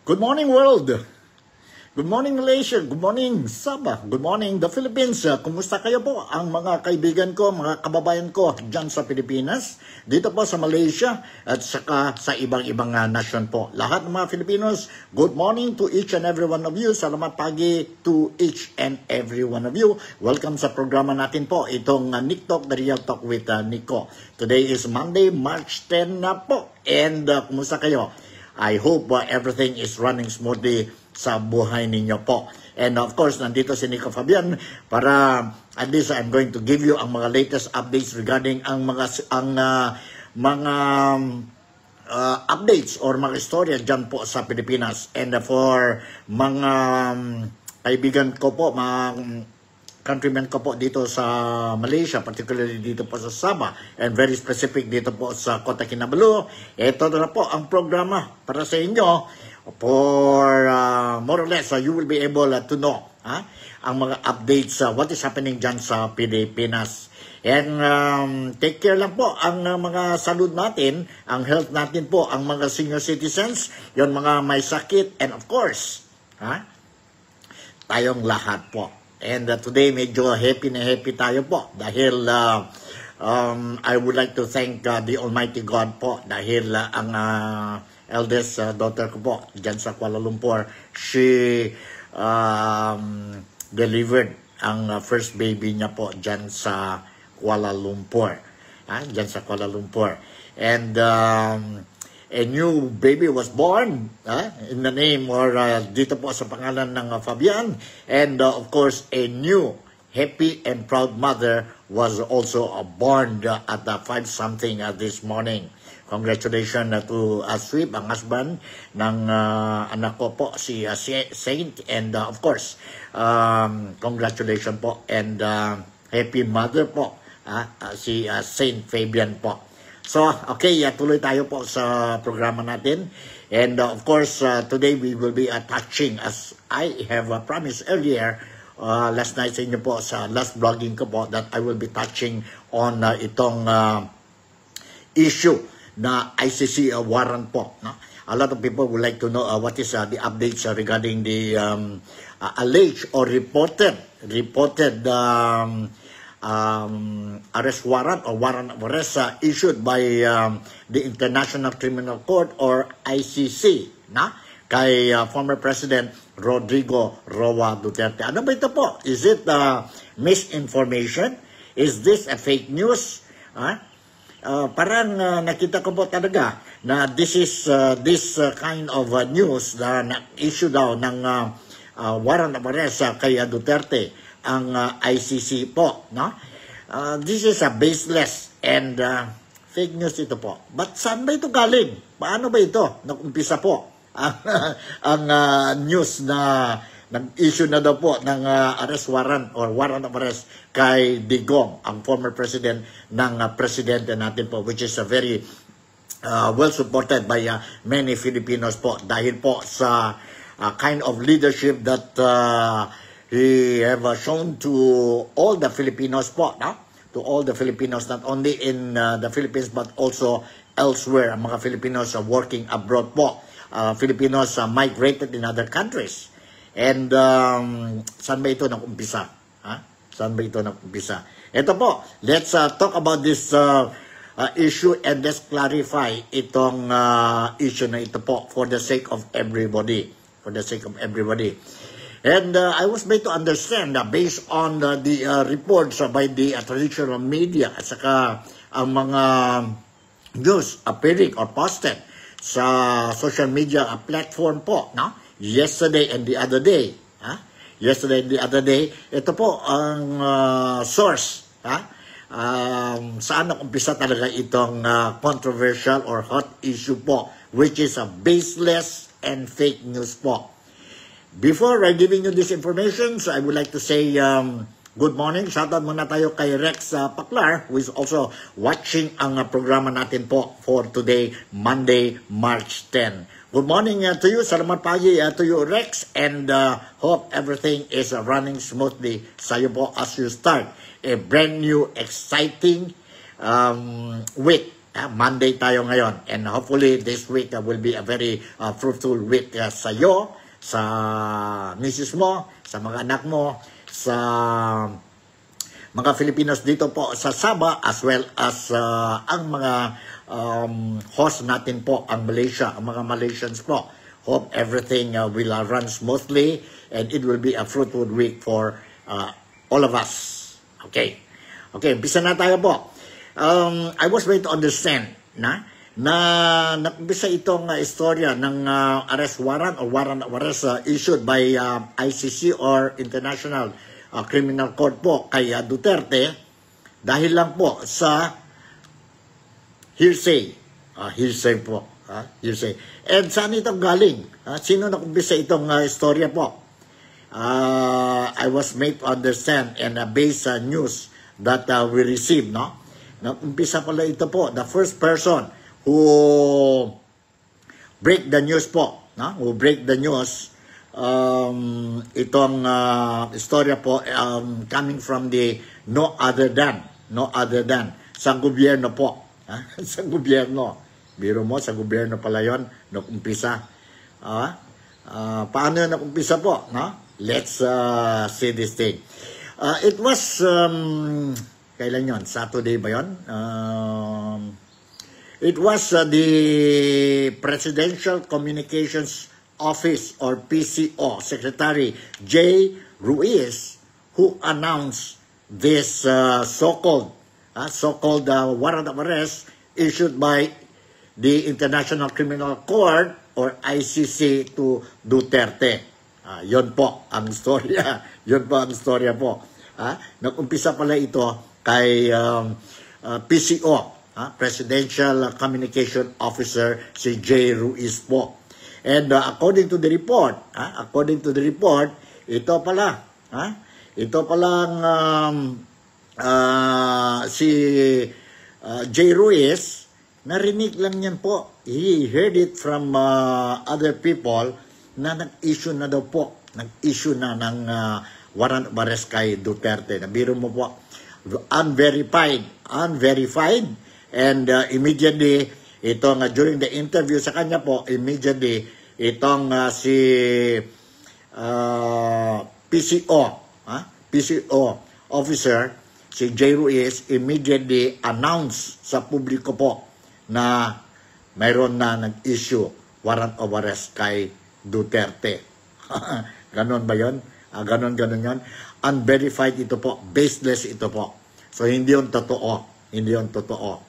Good morning, world! Good morning, Malaysia! Good morning, Sabah! Good morning, the Philippines! Kumusta kayo po ang mga kaibigan ko, mga kababayan ko dyan sa Pilipinas, dito po sa Malaysia, at saka sa ibang-ibang nasyon po. Lahat ng mga Filipinos, good morning to each and every one of you. Salamat pagi to each and every one of you. Welcome sa programa natin po, itong Nick Talk, The Real Talk with Nico. Today is Monday, March 10 na po. And kumusta kayo? I hope everything is running smoothly sa buhay ninyo po. And of course, nandito si Nico Fabian para at least I'm going to give you ang mga latest updates regarding ang mga updates or mga istorya dyan po sa Pilipinas. And for mga kaibigan ko po, mga countrymen ko po dito sa Malaysia, particularly dito po sa Sabah, and very specific dito po sa Kota Kinabalu, ito na po ang programa para sa inyo for more or less you will be able to know ang mga updates what is happening dyan sa Pilipinas. And take care lang po ang mga salud natin, ang health natin po, ang mga senior citizens, yon mga may sakit, and of course, tayong lahat po. And today medyo happy na happy tayo po dahil I would like to thank the Almighty God po dahil ang eldest daughter ko po dyan sa Kuala Lumpur, she delivered ang first baby niya po dyan sa Kuala Lumpur. Dyan sa Kuala Lumpur. And a new baby was born in the name or dito po sa pangalan ng Fabian. And of course, a new happy and proud mother was also born at 5-something this morning. Congratulations to Sweep, ang husband ng anak ko po, si Saint. And of course, congratulations po and happy mother po, si Saint Fabian po. So, okay, tuloy tayo po sa programa natin. And of course, today we will be touching, as I have promised earlier, last night sa inyo po, sa last vlogging ko po, that I will be touching on itong issue na ICC warrant po. No? A lot of people would like to know what is the updates regarding the alleged or reported arrest warrant or warrant of arrest issued by the International Criminal Court or ICC kay former President Rodrigo Roa Duterte. Ano ba ito po? Is it misinformation? Is this a fake news? Parang nakita ko po talaga na this is kind of news na issue daw ng warrant of arrest kay Duterte ang ICC po, no? This is a baseless and fake news ito po. But saan ba ito galing? Paano ba ito nag-umpisa po ang news na nag-issue na daw po ng arrest warrant or warrant of arrest kay Digong, ang former president ng presidente natin po, which is a very well supported by many Filipinos po dahil po sa kind of leadership that he have shown to all the Filipinos po, to all the Filipinos, not only in the Philippines but also elsewhere. Ang mga Filipinos working abroad po, Filipinos migrated in other countries. And saan ba ito nag-umpisa? Saan ba ito nag-umpisa? Ito po, let's talk about this issue and let's clarify itong issue na ito po for the sake of everybody. For the sake of everybody. And I was made to understand based on the reports by the traditional media at saka ang mga news appearing or posted sa social media platform po, no? Yesterday and the other day. Yesterday and the other day, ito po ang source. Saan nag-umpisa talaga itong controversial or hot issue po, which is a baseless and fake news po. Before giving you this information, so I would like to say good morning. Shoutout muna tayo kay Rex Paclar, who is also watching ang programa natin po for today, Monday, March 10. Good morning to you. Salamat pagi to you, Rex. And hope everything is running smoothly sa iyo po as you start a brand new, exciting week Monday tayo ngayon. And hopefully this week will be a very fruitful week sa iyo, sa misis mo, sa mga anak mo, sa mga Filipinos dito po sa Sabah, as well as ang mga host natin po, ang Malaysia, ang mga Malaysians po. Hope everything will run smoothly and it will be a fruitful week for all of us. Okay. Okay, umpisa na tayo po. I was trying to understand na nakumpisa itong istorya ng arrest warrant or warrant of arrest issued by ICC or International Criminal Court po kay Duterte dahil lang po sa hearsay. Hearsay po. Hearsay. And saan ito galing? Sino nakumpisa itong istorya po? I was made to understand and based on news that we received, no? Umpisa pala ito po, the first person who break the news po, no? Who break the news, itong istorya po, coming from the no other than, sa gobyerno po, sa gobyerno. Biro mo, sa gobyerno pala yun, nakumpisa. Paano nakumpisa po, no? Let's see this thing. It was, kailan yun? Saturday ba yun? It was the Presidential Communications Office or PCO Secretary J. Ruiz who announced this so-called warrant of arrest issued by the International Criminal Court or ICC to Duterte. Yun po ang storya. Yun po ang storya po. Nag-umpisa pala ito kay PCO, Presidential Communication Officer si J. Ruiz po. And according to the report, ito palang si J. Ruiz, narinig lang yan po. He heard it from other people na nag-issue na daw po. Nag-issue na ng warrant of arrest kay Duterte. Nabiro mo po, unverified, and immediately, itong during the interview sa kanya po, immediately, itong si PCO officer, si J. Ruiz, immediately announced sa publiko po na mayroon na nag-issue warrant of arrest kay Duterte. Ganon ba yun? Ganon yun. Unverified ito po. Baseless ito po. So, hindi yun totoo. Hindi yun totoo.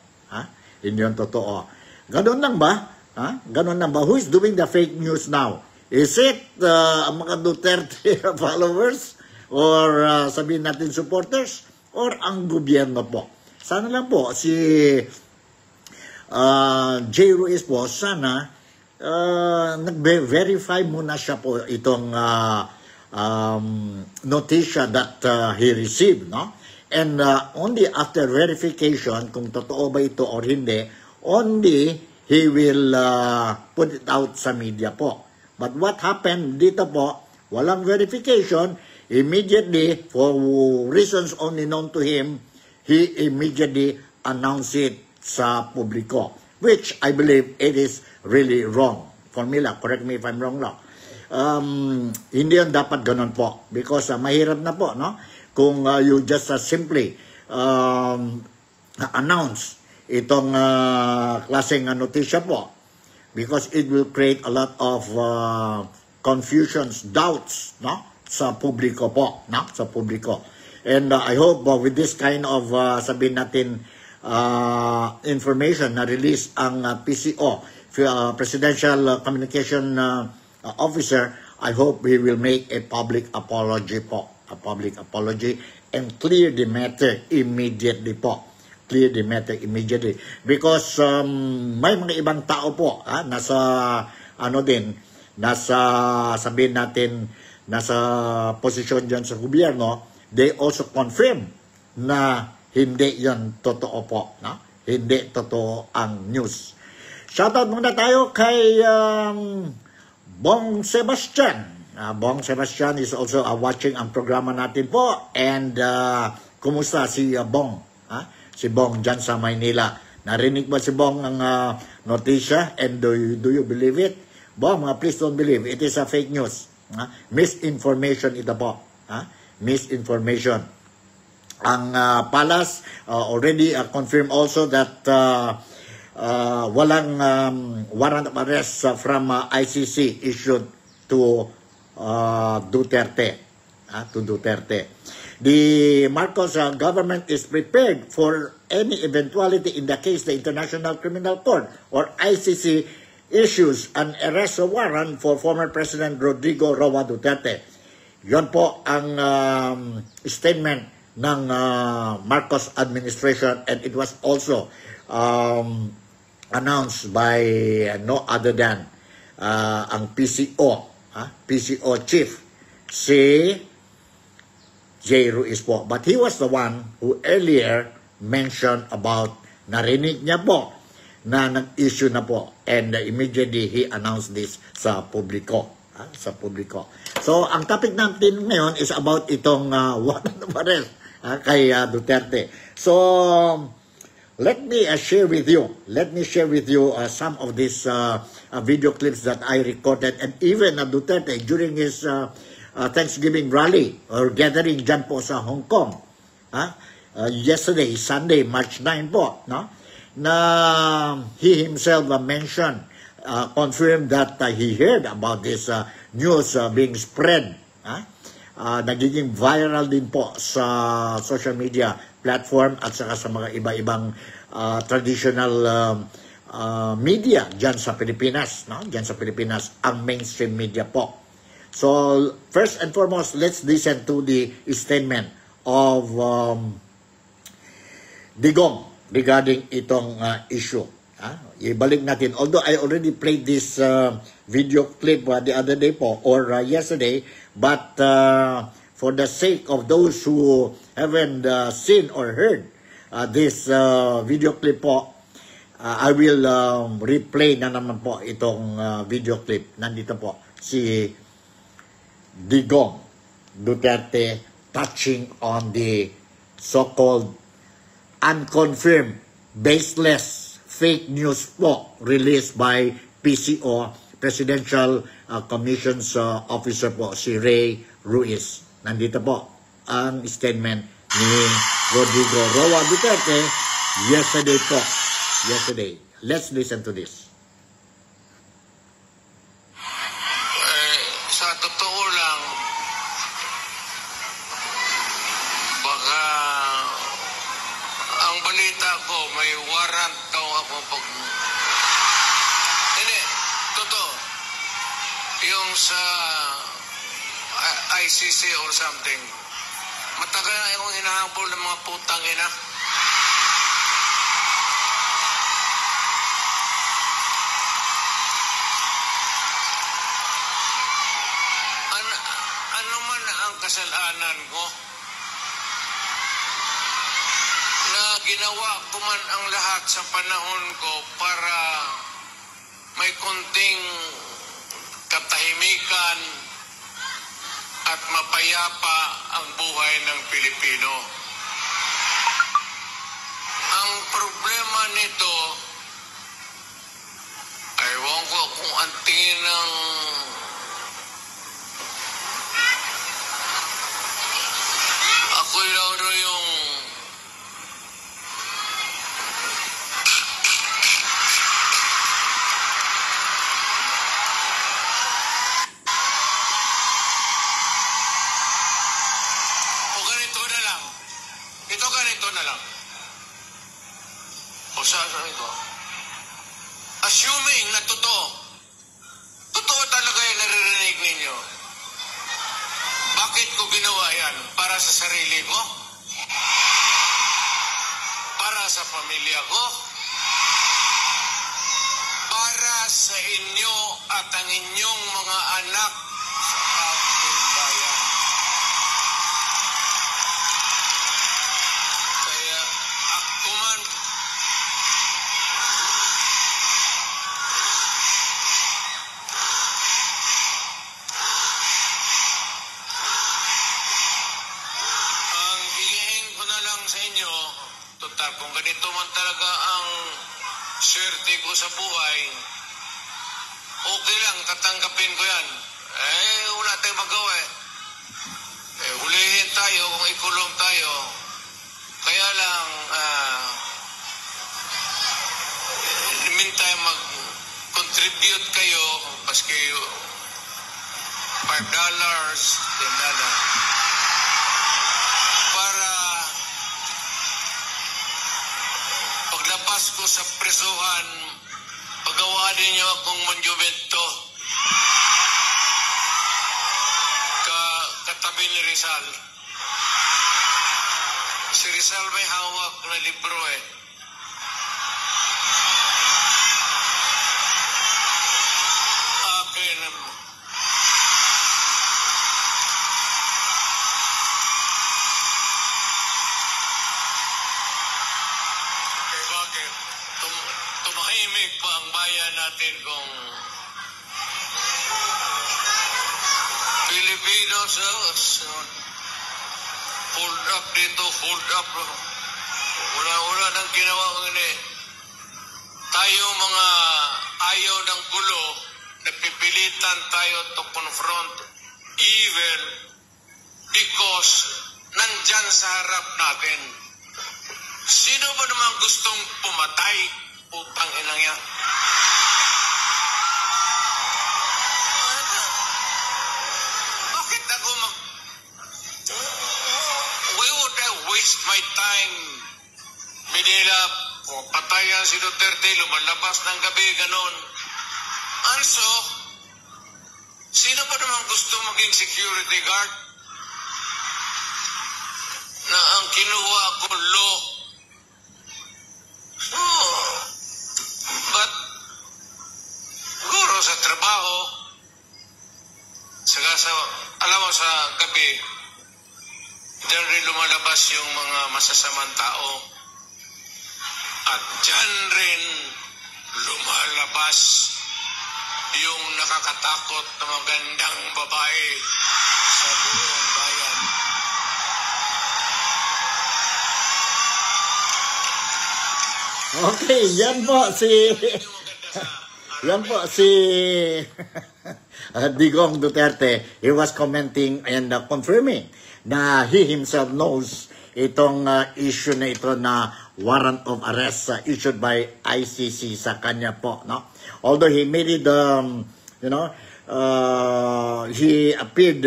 Ganon lang ba? Who is doing the fake news now? Is it ang mga Duterte followers? Or sabihin natin supporters? Or ang gobyerno po? Sana lang po si J. Ruiz po, sana nag-verify muna siya po itong noticia that he received, no? And only after verification, kung totoo ba ito or hindi, only he will put it out sa media po. But what happened dito po, walang verification, immediately, for reasons only known to him, he immediately announced it sa publiko, which I believe it is really wrong. Formula, correct me if I'm wrong lang. Hindi yun dapat ganun po. Because mahirap na po, no? Kung you just simply announce itong klaseng notisya po. Because it will create a lot of confusions, doubts, no? Sa publiko po, no? Sa publiko. And I hope with this kind of sabihin natin information na release ang PCO, Presidential Communication Officer, I hope he will make a public apology po. A public apology and clear the matter immediately po. Clear the matter immediately. Because may mga ibang tao po, nasa sabihin natin, nasa posisyon dyan sa gobyerno, they also confirm na hindi yan totoo po. No? Hindi totoo ang news. Shoutout muna tayo kay Bong Sebastian. Bong Sebastian is also watching ang programa natin po. And kumusta si Bong? Si Bong dyan sa Maynila. Narinig ba si Bong ang notisya? And do you believe it? Bong, please don't believe. It is a fake news. Misinformation ito po. Misinformation. Ang Palace already confirmed also that walang warrant of arrest from ICC issued to Duterte. To Duterte. The Marcos government is prepared for any eventuality in the case the International Criminal Court or ICC issues an arrest warrant for former President Rodrigo Roa Duterte. Yon po ang statement ng Marcos administration, and it was also announced by no other than ang PCO chief, si J. Ruiz po. But he was the one who earlier mentioned about, narinig niya po na nag-issue na po, and immediately he announced this sa publiko. So, ang topic natin ngayon is about itong warrant of arrest kay Duterte. So, let me share with you some of these video clips that I recorded, and even Duterte during his Thanksgiving rally or gathering dyan po sa Hong Kong. Yesterday, Sunday, March 9 po, no? Na he himself mentioned, confirmed that he heard about this news being spread. Nagiging viral din po sa social media platform at saka sa mga iba-ibang traditional media dyan sa Pilipinas. No? Dyan sa Pilipinas, ang mainstream media po. So, first and foremost, let's listen to the statement of Digong regarding itong issue. Ibalik natin. Although I already played this video clip the other day po, or yesterday, but for the sake of those who haven't seen or heard this video clip po, I will replay na naman po itong video clip. Nandito po si Digong Duterte touching on the so-called unconfirmed, baseless, fake news po released by PCO, Presidential Commission's officer po, si Ray Ruiz. Nandito po ang statement ni Rodrigo Roa Duterte yesterday po. Yesterday. Let's listen to this. Sa totoo lang, baka ang balita ko may warrant daw ako pag... Hindi, totoo. Yung sa ICC or something, matagal na akong hinahabol ng mga putang ina. Ano man ang kasalanan ko na ginawa ko man ang lahat sa panahon ko para may konting katahimikan at mapayapa ang buhay ng Pilipino. Ang problema nito, ewan ko kung ang tingin ng ako'y laro yung ganito na lang. O sasabihin ko, assuming na totoo talaga yung naririnig ninyo, bakit ko ginawa yan? Para sa sarili ko? Para sa pamilya ko? Para sa inyo at ang inyong mga anak sa ating bayan? Kaya ako man, ang hingin ko na lang sa inyo, total kung ganito man talaga ang swerte ko sa buhay, okay lang, tatanggapin ko yan. Wala tayong magawa eh. Hulihin tayo kung ikulong tayo. Kaya lang, in the meantime, mag-contribute kayo, paski $5, $10, para paglabas ko sa presuhan, pagawain niyo akong monumento katabi ni Rizal. Si Rizal may hawak na libro eh. Akin. Bakit? Tumahimik pa ang bayan natin kung Filipinos, hold up dito, hold up. Wala nang ginawa ngayon eh. Tayo mga ayaw ng gulo, napipilitan tayo to confront evil because nandyan sa harap natin. Sino ba naman gustong pumatay? Putang inang yan. Bakit ako why would I waste my time? Manila, patayan si Duterte, lumalabas ng gabi, ganon. Also, sino ba naman gusto maging security guard? Na ang kinuha ko law. But, guro sa trabaho, alam mo sa gabi, diyan rin lumalabas yung mga masasamang tao. At diyan rin lumalabas yung nakakatakot na magandang babae sa buong bayan. Okay, yan po si Digong Duterte. He was commenting and confirming na he himself knows itong issue na ito na warrant of arrest issued by ICC sa kanya po, no? Although he made it he appeared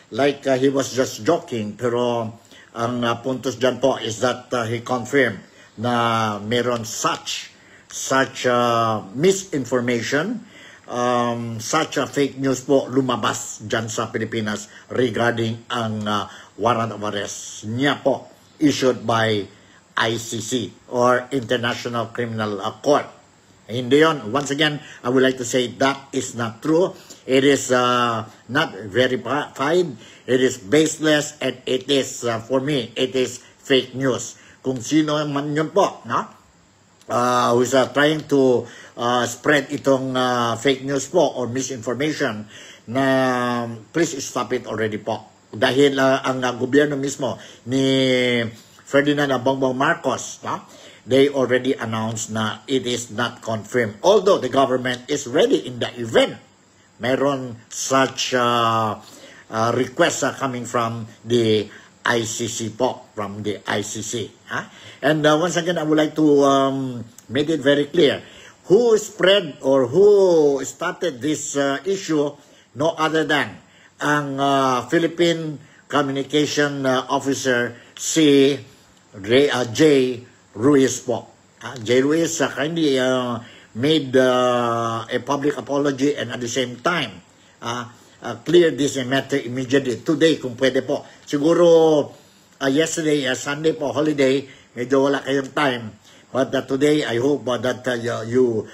like he was just joking, pero ang puntos dyan po is that he confirmed na meron such misinformation, such fake news po lumabas dyan sa Pilipinas regarding ang warrant of arrest niya po issued by ICC or International Criminal Court. Hindi yun. Once again, I would like to say that is not true. It is not verified. It is baseless, and it is, for me, it is fake news. Kung sino man yun po, no? Who is trying to spread itong fake news po or misinformation, na please stop it already po. Dahil ang gobyerno mismo ni Ferdinand Bongbong Marcos, no? They already announced na it is not confirmed. Although the government is ready in the event, meron such requests coming from the ICC po, from the ICC. And once again, I would like to make it very clear. Who spread or who started this issue? No other than ang Philippine Communication Officer si Jay Ruiz po. Jay Ruiz kindly made a public apology and at the same time clear this matter immediately. Today, kung pwede po. Siguro yesterday, Sunday po, holiday, medyo wala kayong time. But today, I hope that you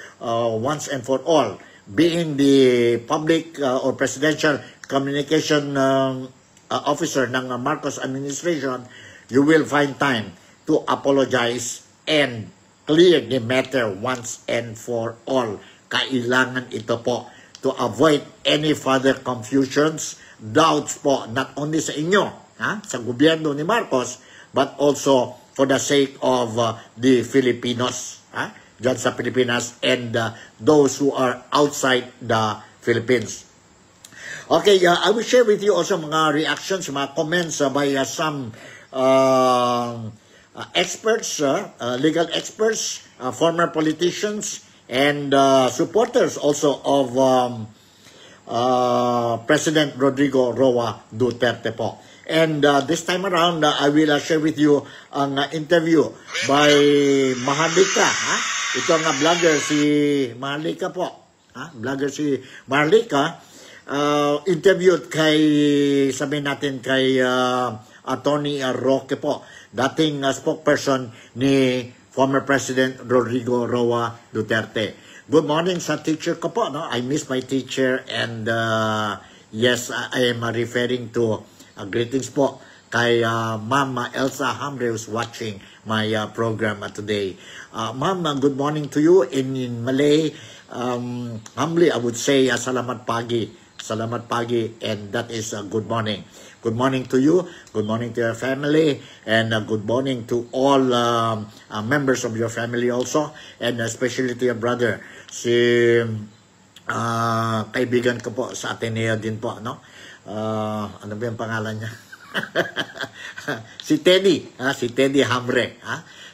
once and for all, being the public or presidential communication officer ng Marcos administration, you will find time to apologize and clear the matter once and for all. Kailangan ito po to avoid any further confusions, doubts po, not only sa inyo, sa gobyerno ni Marcos, but also for the sake of the Filipinos, dyan sa Pilipinas, and those who are outside the Philippines. Okay, I will share with you also mga reactions, mga comments by some experts, legal experts, former politicians, and supporters also of President Rodrigo Roa Duterte po. And this time around, I will share with you ang interview by Maharlika. Ito ang vlogger si Maharlika po. Vlogger si Maharlika. Interviewed kay, sabihin natin kay Attorney Roque po, dating spokesperson ni former President Rodrigo Roa Duterte. Good morning sa teacher ko po. No? I miss my teacher, and yes, I am referring to greetings po kay Ma'am Elsa Hamre, who's watching my program today. Ma'am, good morning to you in Malay. Humbly, I would say salamat pagi. Salamat pagi, and that is good morning. Good morning to you, good morning to your family, and good morning to all members of your family also, and especially to your brother, si kaibigan ko po sa Ateneo din po, no? Ano ba yung pangalan niya? Si Teddy Hamre.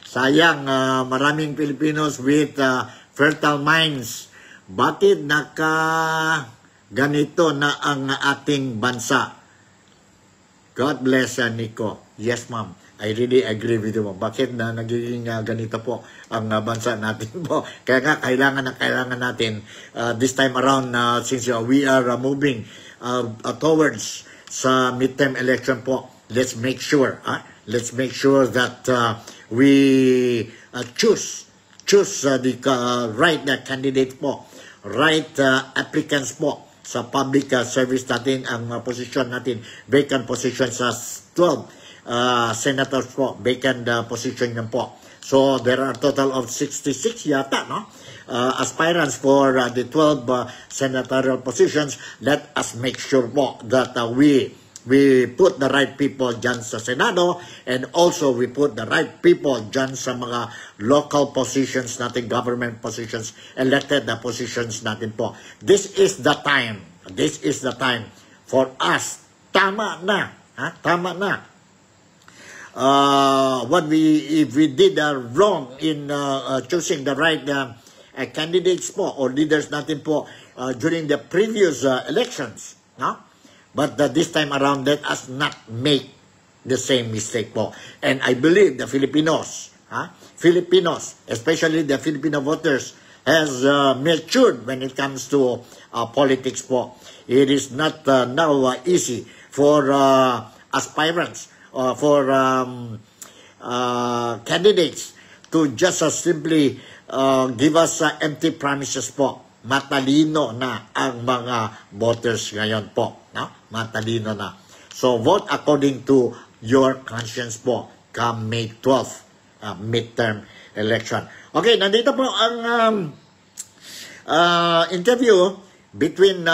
Sayang, maraming Filipinos with fertile minds. Bakit ganito na ang ating bansa? God bless Nico. Yes, ma'am. I really agree with you. Bakit na nagiging ganito po ang bansa natin po? Kaya nga, kailangan natin this time around, since we are moving towards sa midterm election po, let's make sure that we choose the right candidates po, right applicants po sa public service natin, ang position natin, vacant position sa 12 senators po, vacant position yan po. So there are a total of 66 yata, no? Aspirants for the 12 senatorial positions. Let us make sure po that we put the right people dyan sa Senado, and also we put the right people dyan sa mga local positions natin, government positions, elected positions natin po. This is the time for us. Tama na. If we did wrong in choosing the right candidates po or leaders natin po during the previous elections, no? But this time around, let us not make the same mistake po. And I believe the Filipinos, especially the Filipino voters, has matured when it comes to politics po. It is not now easy for aspirants, for candidates to just simply give us empty promises po. Matalino na ang mga voters ngayon po. No? Matalino na. So vote according to your conscience po come May 12, midterm election. Okay, nandito po ang interview between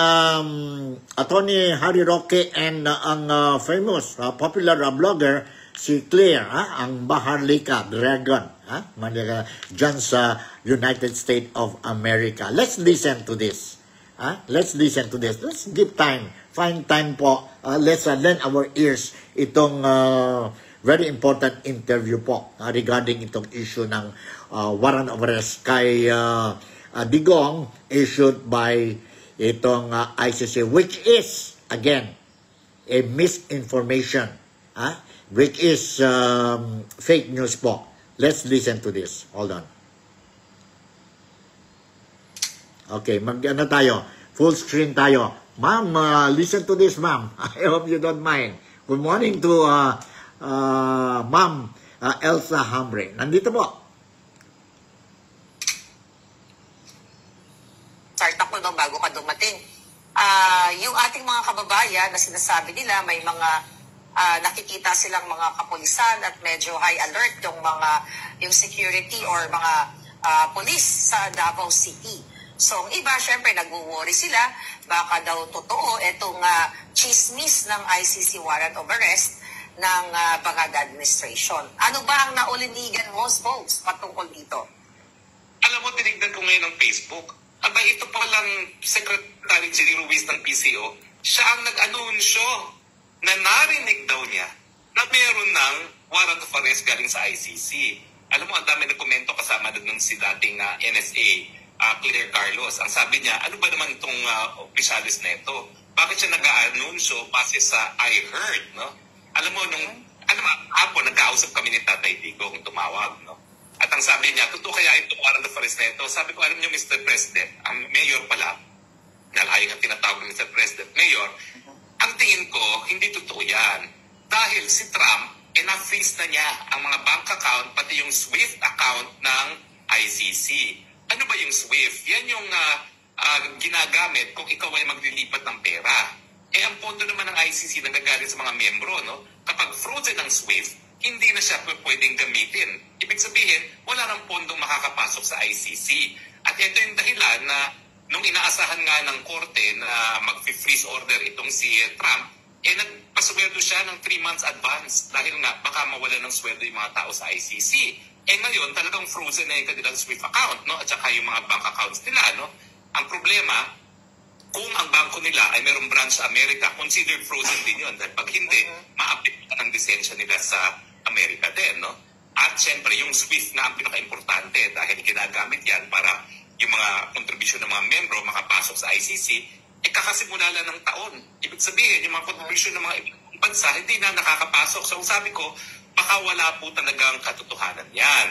Attorney Harry Roque and ang famous popular blogger si Claire, ang Maharlika Dragon, dyan sa United States of America. Let's listen to this. Let's listen to this. Let's give time. Find time po. Let's lend our ears itong very important interview po regarding itong issue ng warrant of arrest kay Digong issued by itong ICC, which is, again, a misinformation, which is fake news po. Let's listen to this. Hold on. Okay, mag-ano tayo? Full screen tayo. Ma'am, listen to this, ma'am. I hope you don't mind. Good morning to Ma'am Elsa Hamre. Nandito po. Start ako no, bago ka dumating. Yung ating mga kababayan na sinasabi nila may mga nakikita silang mga kapulisan at medyo high alert yung security or mga police sa Davao City. So, ang iba, syempre, nag-worry sila. Baka daw totoo itong chismis ng ICC warrant of arrest ng Bangag administration. Ano ba ang naulinigan mo, Spokes, patungkol dito? Alam mo, tinignan ko ngayon ng Facebook. Abay, ito palang Secretary Jerry Ruiz ng PCO, siya ang nag-anunsyo na narinig daw niya na meron ng warrant of arrest galing sa ICC. Alam mo, ang dami na komento kasama doon si dating NSA, Claire Carlos. Ang sabi niya, ano ba naman itong opisyalis na ito? Bakit siya nag-anunsyo base sa I heard, no? Alam mo, hapon, nagkausap kami ni Tatay Digo kung tumawag, no? At ang sabi niya, totoo kaya itong warrant of arrest na ito? Sabi ko, alam niyo, Mr. President, ang mayor pala, nalayo nga tinatawag ng Mr. President, mayor, ang tingin ko, hindi totoo yan. Dahil si Trump, na-freeze na niya ang mga bank account, pati yung SWIFT account ng ICC. Ano ba yung SWIFT? Yan yung ginagamit kung ikaw ay maglilipat ng pera. Eh, ang pondo naman ng ICC nagagaling sa mga membro, no? Kapag frozen ang SWIFT, hindi na siya pwedeng gamitin. Ibig sabihin, wala nang pondong makakapasok sa ICC. At ito yung dahilan na nung inaasahan nga ng korte na mag-freeze order itong si Trump, nagpasweldo siya ng 3 months advance dahil nga baka mawala ng sweldo yung mga tao sa ICC. Ngayon, talagang frozen na yung kanilang SWIFT account, no? At saka yung mga bank accounts nila, no? Ang problema, kung ang bangko nila ay mayroong branch sa Amerika, considered frozen din yun. Dahil pag hindi, ma-update ang lisensya nila sa Amerika din, no? At syempre, yung SWIFT na ang pinaka-importante dahil ginagamit yan para yung mga kontribusyon ng mga membro makapasok sa ICC, kakasimula lang ng taon. Ibig sabihin, yung mga kontribusyon ng mga ibang bansa, hindi na nakakapasok. So, sabi ko, baka wala po talagang katotohanan yan.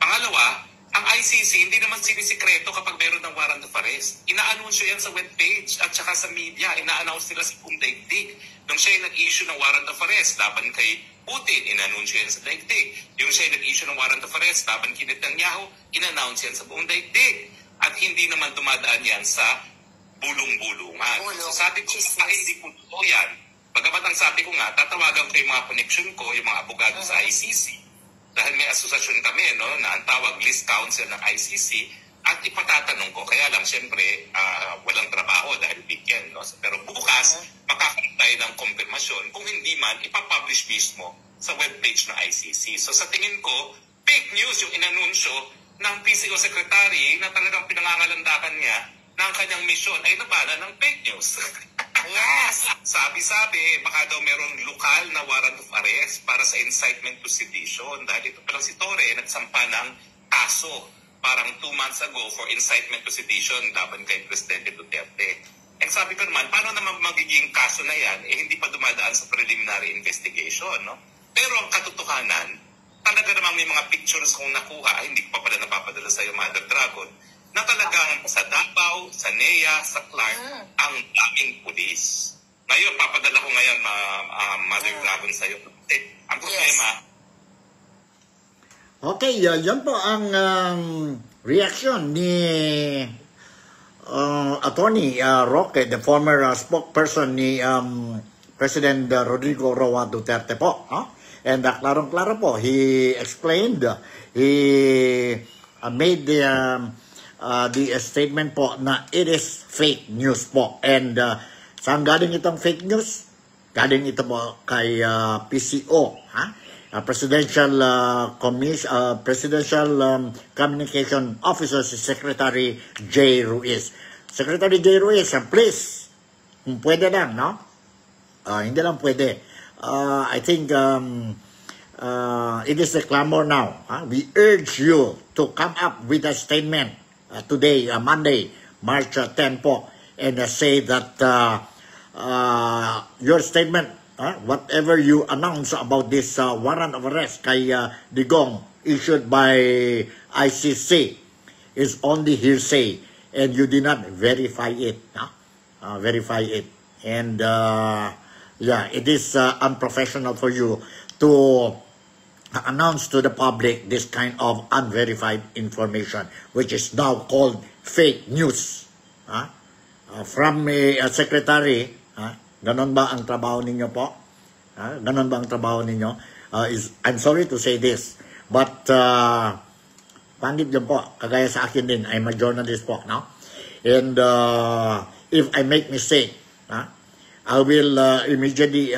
Pangalawa, ang ICC, hindi naman sinisikreto kapag meron ng warrant of arrest. Ina-anunsyo yan sa webpage at saka sa media. Ina-announce nila sa buong daigdig. Nung siya nag-issue ng warrant of arrest laban kay Putin, ina-anunsyo yan sa daigdig. Yung siya nag-issue ng warrant of arrest laban kay Netanyahu, ina-announce yan sa buong daigdig. At hindi naman dumadaan yan sa bulong-bulungan. So sabi ko, hindi po totoo yan. Bagamat ang sabi ko nga, tatawagan ko yung mga connection ko, yung mga abogado sa ICC. Dahil may asosasyon kami, no, na ang tawag list council ng ICC, at ipatatanong ko. Kaya lang, syempre, walang trabaho dahil weekend. No? Pero bukas, makakaroon tayo ng konfirmasyon. Kung hindi man, ipapublish mismo sa webpage ng ICC. So sa tingin ko, fake news yung inanunsyo ng PCO Secretary na talagang pinangangalandakan niya na ang kanyang misyon ay nabana ng fake news. Yes! Sabi-sabi, baka daw merong lokal na warrant of arrest para sa incitement to sedition. Dahil ito palang si Torre nagsampa ng kaso parang 2 months ago for incitement to sedition laban kay Presidente Duterte. Sabi ko naman, paano naman magiging kaso na yan? Hindi pa dumadaan sa preliminary investigation, no? Pero ang katotohanan, talaga namang may mga pictures kong nakuha, hindi ko pa pala napapadala sa iyo, Mother Dragon, na talagang sa Davao, sa NEA, sa Clark, ang daming pulis. Ngayon, papadala ko ngayon, Mother Dragon, sa iyo. Ang problema... Okay, yan po ang reaction ni Attorney Roque, the former spokesperson ni President Rodrigo Roa Duterte po. And klarong-klaro po, he explained, he made the statement po na it is fake news po. And saan galing itong fake news? Galing ito po kay PCO, Presidential Communication Officer, si Secretary J. Ruiz. Secretary J. Ruiz, please, kung pwede lang, no? Hindi lang pwede. I think it is the clamor now. We urge you to come up with a statement today, Monday, March 10 po, and say that your statement, whatever you announce about this warrant of arrest kay Digong issued by ICC is only hearsay and you did not verify it. Verify it. And yeah, it is unprofessional for you to announce to the public this kind of unverified information, which is now called fake news. From a secretary, ganon ba ang trabaho ninyo po? Ganon ba ang trabaho ninyo? I'm sorry to say this, but pangit yun po. Kagaya sa akin din, I'm a journalist po, no? And if I make mistake, I will immediately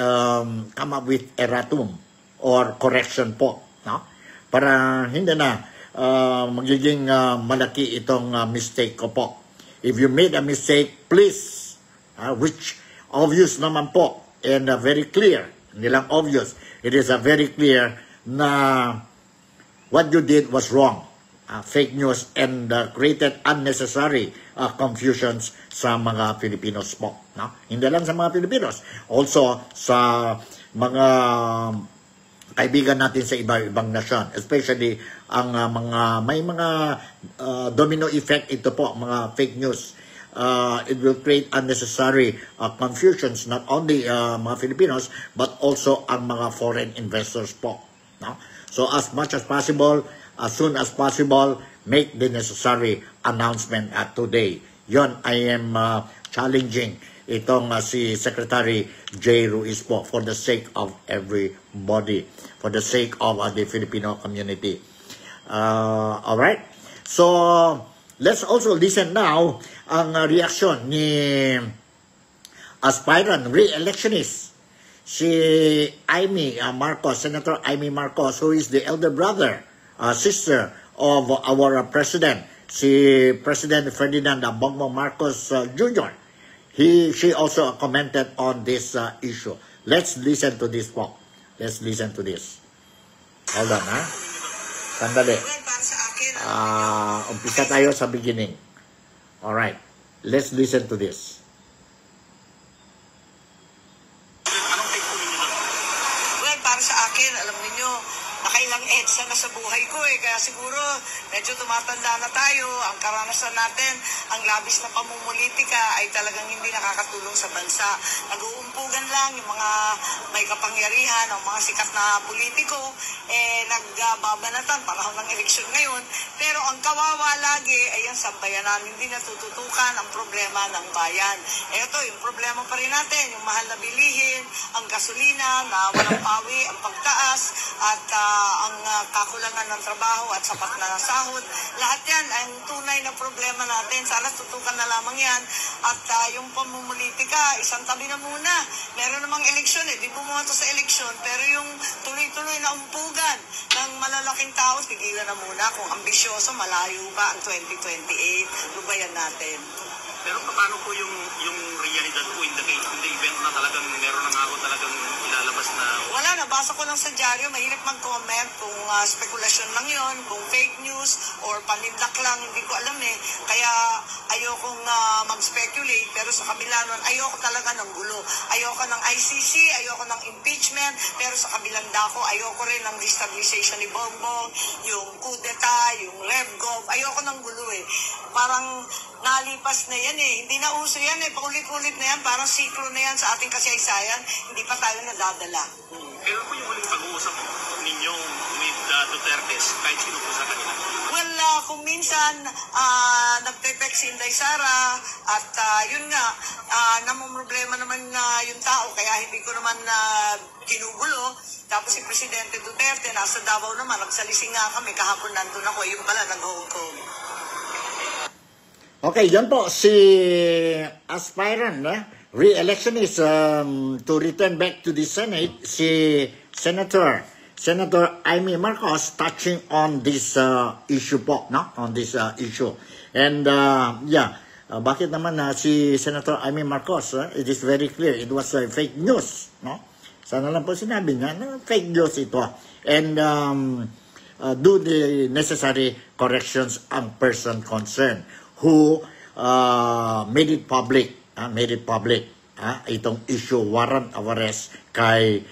come up with erratum or correction po, no? Para hindi na magiging malaki itong mistake ko po. If you made a mistake, please, which obvious naman po and very clear, hindi lang obvious, it is very clear na what you did was wrong. Fake news and created unnecessary confusions sa mga Filipinos po. No? Hindi lang sa mga Filipinos, also sa mga kaibigan natin sa iba-ibang nasyon, especially ang may mga domino effect ito po, mga fake news. It will create unnecessary confusions, not only mga Filipinos, but also ang mga foreign investors po. No? So as much as possible, as soon as possible, make the necessary announcement today. Yon, I am challenging itong si Secretary J. Ruiz po for the sake of everybody, for the sake of the Filipino community. Alright? So, let's also listen now ang reaction ni aspirant re-electionist si Amy Marcos, Senator Amy Marcos, who is the elder brother, sister of our president, si President Ferdinand Bongbong Marcos Jr. She also commented on this issue. Let's listen to this po. Let's listen to this. Hold on, ha? Sandali. Umpisa tayo sa beginning. Alright. Let's listen to this. Well, para sa akin, alam niyo, nakailang EDSA na sa buhay ko kaya siguro medyo tumatanda na tayo. Ang karanasan natin, ang labis na pamumulitika ay talagang hindi nakakatulong sa bansa. Nag-uumpugan lang yung mga may kapangyarihan, ang mga sikat na politiko, nagbabanatan, panahon ng eleksyon ngayon. Pero ang kawawa lagi ay ang sambayanan, hindi natututukan ang problema ng bayan. Ito, yung problema pa rin natin, yung mahal na bilihin, ang gasolina na walang pawi, ang pagtaas, at ang kakulangan ng trabaho at sapat na sahod. Lahat yan ang tunay na problema natin. Sana tutukan na lamang yan. At yung pamumulitika, isang tabi na muna. Meron namang eleksyon di bumoto sa eleksyon, pero yung tuloy-tuloy na umpugan ng malalaking tao, tigilan na muna. Kung ambisyoso, malayo pa ang 2028. Lubayan natin. Pero paano po yung realidad po in the event na talagang meron na nga ako talagang ilalabas na... Wala, nabasa ko lang sa dyaryo, mahirap mag-comment kung spekulasyon lang yon, kung fake news or panindak lang, hindi ko alam Kaya ayokong mag-speculate, pero sa kabila nun, ayoko talaga ng gulo. Ayoko ng ICC, ayoko ng impeachment, pero sa kabilang dako, ayoko rin ng destabilization ni Bongbong, yung coup d'etat, yung RevGov, ayoko ng gulo Parang nalipas na yan Hindi na uso yan paulit-ulit na yan, parang siklo na yan sa ating kasaysayan, hindi pa tayo nadadala. Pero po yung huling pag-uusap ninyo with Dutertes, kahit sino po sa kanila? Well, kung minsan nagte-text si Inday Sara at yun nga, namumroblema naman yung tao, kaya hindi ko naman kinugulo. Tapos si Presidente Duterte, nasa Davao naman, nagsalising nga kami, kahapon nandun ako, yung pala nag-Hong Kong. Okay, yan po si aspirant re-electionist to return back to the Senate, si Senator Amy Marcos, touching on this issue po, no? On this issue. And bakit naman si Senator Amy Marcos, it is very clear, it was fake news, no? Sana lang po sinabi niya, fake news ito. And do the necessary corrections ang person concerned who made it public, itong issue, warrant of arrest kay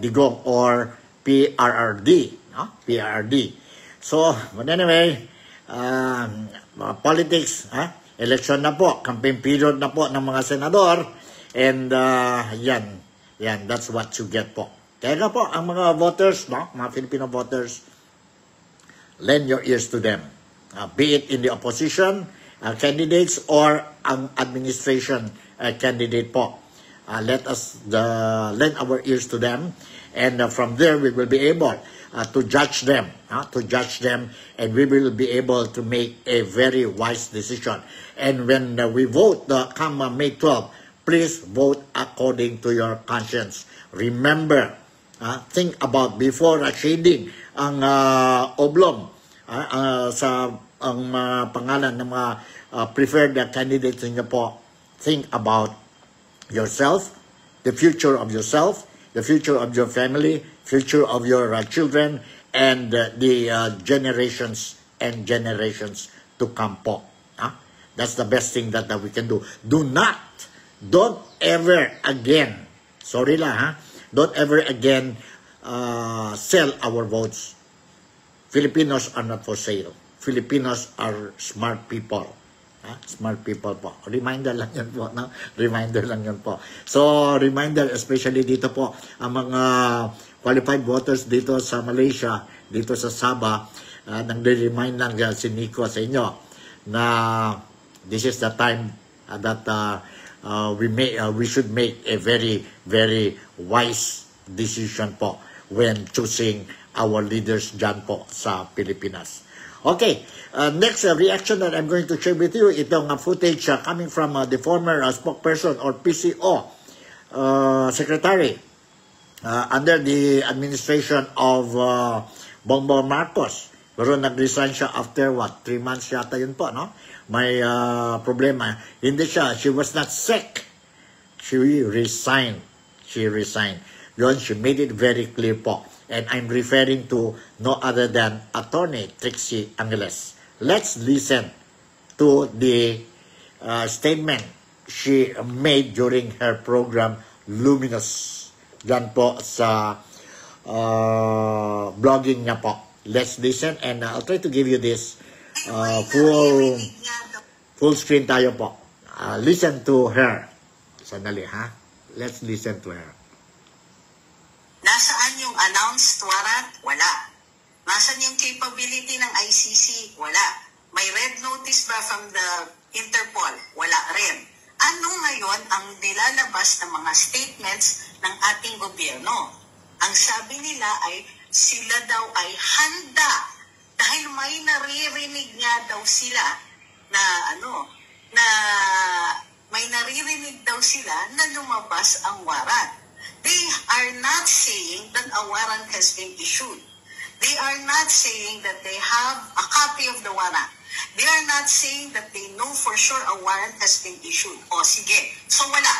Digong or PRRD, PRRD. So, but anyway, politics, election na po, campaign period na po ng mga senador, and yan, that's what you get po. Kaya po, ang mga voters, mga Filipino voters, lend your ears to them. Be it in the opposition candidates or ang administration candidate po. Let us lend our ears to them, and from there we will be able to judge them, and we will be able to make a very wise decision. And when we vote come May 12, please vote according to your conscience. Remember, think about before shading ang oblong sa ang pangalan ng mga preferred candidates niyo po. Think about yourself, the future of yourself, the future of your family, future of your children, and the generations and generations to come po. That's the best thing that we can do. Don't ever again, sorry lang don't ever again sell our votes. Filipinos are not for sale. Filipinos are smart people. Smart people po. Reminder lang yan po. No? Reminder lang yan po. So, reminder especially dito po, ang mga qualified voters dito sa Malaysia, dito sa Sabah, nang-remind lang si Nico sa inyo na this is the time that we should make a very, very wise decision po when choosing our leaders dyan po sa Pilipinas. Okay, next reaction that I'm going to share with you, itong footage coming from the former spokesperson or PCO secretary under the administration of Bongbong Marcos. Pero nag-resign siya after 3 months yata yun po, no? May problema. Hindi siya, she was not sick. She resigned. Yun, she made it very clear po. And I'm referring to no other than Attorney Trixie Angeles. Let's listen to the statement she made during her program Luminous. Yan po sa blogging niya po. Let's listen and I'll try to give you this full screen tayo po. Listen to her. Sandali ha. Let's listen to her. Nasaan yung announced warrant? Wala. Nasaan yung capability ng ICC? Wala. May red notice ba from the Interpol? Wala rin. Ano ngayon ang nilalabas ng mga statements ng ating gobyerno? Ang sabi nila ay sila daw ay handa dahil may naririnig nga daw sila na may naririnig daw sila na lumabas ang warrant. They are not saying that a warrant has been issued. They are not saying that they have a copy of the warrant. They are not saying that they know for sure a warrant has been issued. O sige, so wala.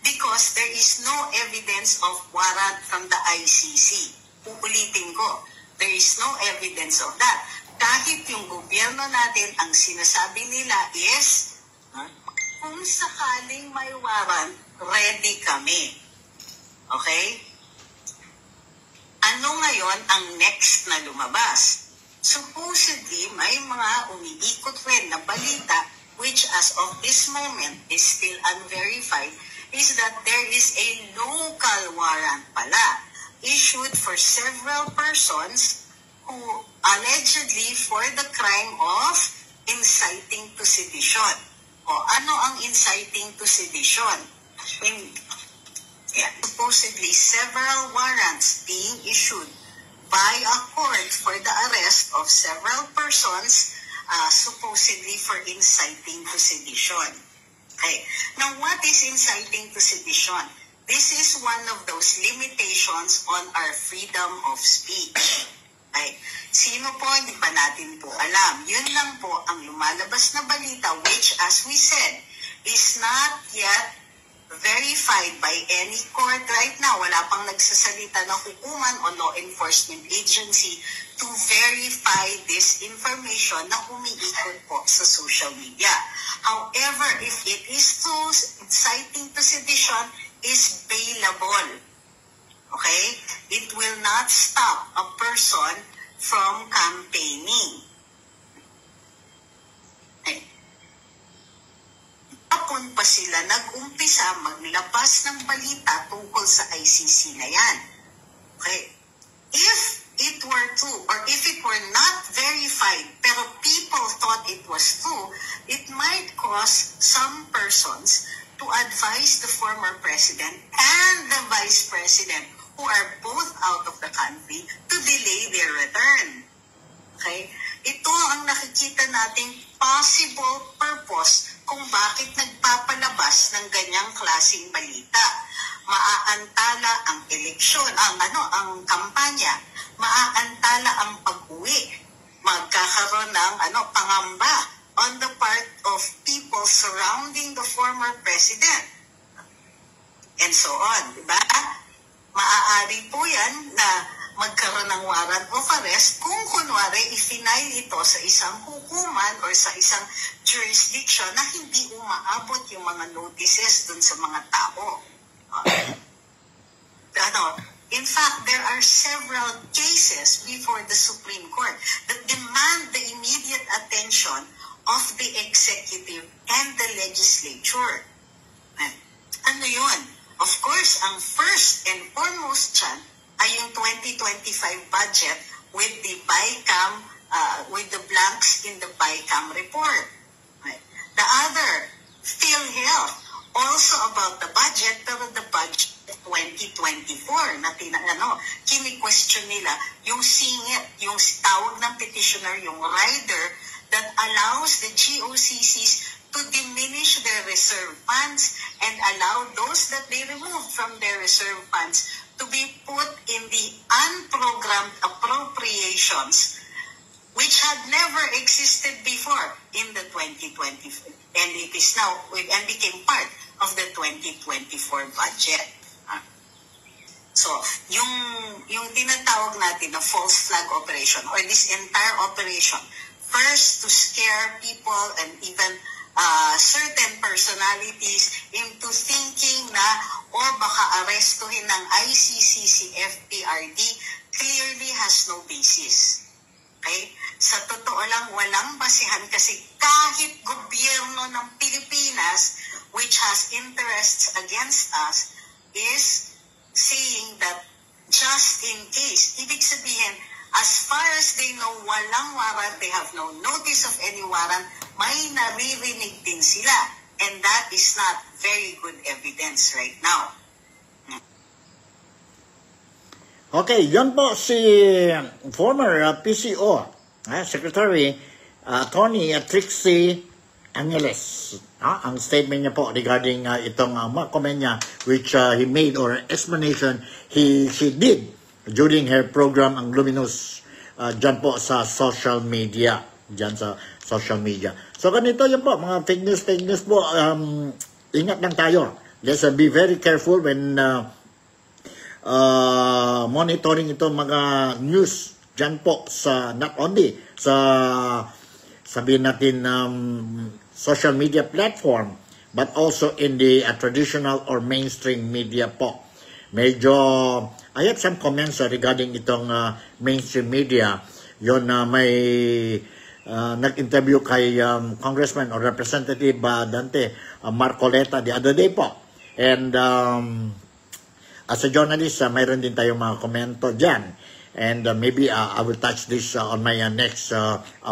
Because there is no evidence of warrant from the ICC. Uulitin ko, there is no evidence of that. Kahit yung gobyerno natin, ang sinasabi nila is, kung sakaling may warrant, ready kami. Okay? Ano ngayon ang next na lumabas? Supposedly, may mga umiikot rin na balita which as of this moment is still unverified is that there is a local warrant pala issued for several persons who allegedly for the crime of inciting to sedition. O ano ang inciting to sedition? Supposedly several warrants being issued by a court for the arrest of several persons supposedly for inciting to sedition. Okay. Now, what is inciting to sedition? This is one of those limitations on our freedom of speech. Okay. Sino po, hindi pa natin po alam. Yun lang po ang lumalabas na balita which, as we said, is not yet verified by any court right now. Wala pang nagsasalita na hukuman o law enforcement agency to verify this information na umiikot po sa social media. However, if it is true, inciting to sedition is bailable. Okay? It will not stop a person from campaigning. Hapon pa sila nag-umpisa maglabas ng balita tungkol sa ICC na yan. Okay? If it were true, or if it were not verified, pero people thought it was true, it might cause some persons to advise the former president and the vice president, who are both out of the country, to delay their return. Okay? Ito ang nakikita nating possible purpose kung bakit nagpapalabas ng ganyang klaseng balita. Maaantala ang eleksyon, ang kampanya, maaantala ang pag-uwi, magkakaroon ng pangamba on the part of people surrounding the former president. And so on, di ba? Maaari po yan na magkaroon ng warrant of arrest kung kunwari i-final ito sa isang hukuman or sa isang jurisdiction na hindi umaabot yung mga notices dun sa mga tao. In fact, there are several cases before the Supreme Court that demand the immediate attention of the executive and the legislature. Ano yun? Of course, ang first and foremost dyan ay yung 2025 budget with the BICAM, with the blanks in the BICAM report. The other, PhilHealth, also about the budget, pero the budget 2024 na kini-question nila yung singit, yung tawag ng petitioner, yung rider that allows the GOCCs to diminish their reserve funds and allow those that they removed from their reserve funds to be put in the unprogrammed appropriations which had never existed before in the 2024, and it is now and became part of the 2024 budget. So, yung tinatawag natin na false flag operation or this entire operation, first to scare people and even certain personalities into thinking na baka arestuhin ng ICC si FPRD, clearly has no basis. Okay? Sa totoo lang, walang basihan kasi kahit gobyerno ng Pilipinas, which has interests against us, is saying that just in case, ibig sabihin, as far as they know, walang warrant, they have no notice of any warrant, may naririnig din sila. And that is not very good evidence right now. Okay, yan po si former PCO, Secretary Attorney Trixie Angeles. Ang statement niya po regarding itong comment niya which he made or explanation she did during her program ang Luminous dyan po sa social media. So ganito yan po, mga fake news po, ingat lang tayo. Let's be very careful when monitoring itong mga news dyan po sa not only sa sabihin natin social media platform but also in the traditional or mainstream media po. Medyo I have some comments regarding itong mainstream media. Yon may nag-interview kay Congressman or Representative Dante Marcoleta the other day po. And as a journalist, mayroon din tayong mga komento dyan. And maybe I will touch this on my next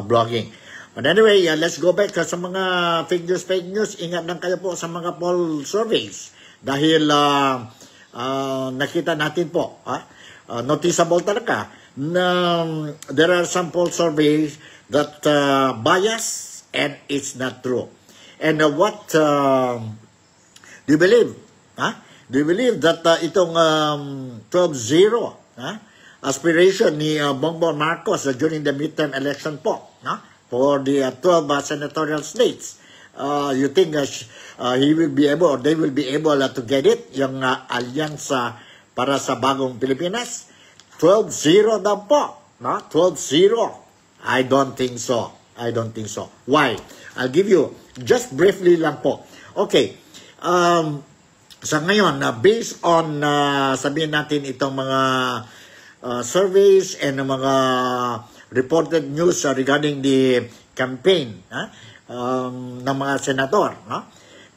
blogging. But anyway, let's go back sa mga fake news. Ingat lang kayo po sa mga poll surveys. Dahil nakita natin po, noticeable talaga na there are some poll surveys that bias and it's not true. And what do you believe? Do you believe that itong 12-0 aspiration ni Bongbong Marcos during the midterm election po for the 12 senatorial states, you think he will be able or they will be able to get it, yung alyansa para sa bagong Pilipinas? 12-0 daw po. 12-0. I don't think so. Why? I'll give you just briefly lang po. Okay. Sa ngayon, based on sabihin natin itong mga surveys and mga reported news regarding the campaign ng mga senador.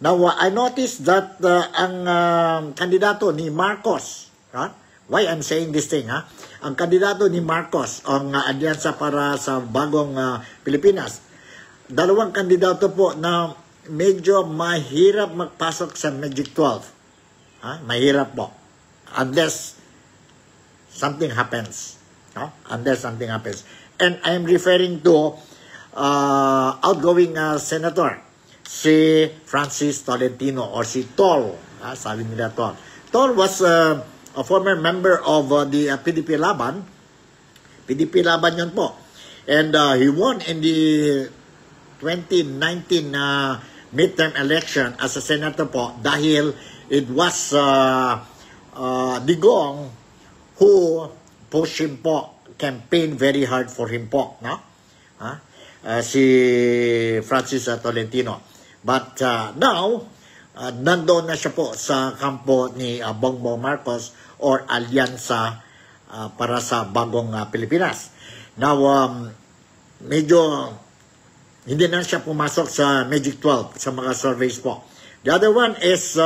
Now, I noticed that ang kandidato ni Marcos, why I'm saying this thing, ang kandidato ni Marcos, ang alyansa para sa bagong Pilipinas, dalawang kandidato po na medyo mahirap magpasok sa Magic 12. Mahirap po. Unless something happens. Unless something happens. And I'm referring to outgoing Senator si Francis Tolentino or si Tol. Sabi nila Tol. Tol was a former member of the PDP Laban. PDP Laban yun po. And he won in the 2019 midterm election as a senator po dahil it was Digong who pushed him po, campaign very hard for him po, no? Si Francis Tolentino. But now, nandoon na siya po sa kampo ni Bongbong Marcos or Alyansa para sa bagong Pilipinas. Now, medyo hindi na siya pumasok sa Magic 12 sa mga surveys po. The other one is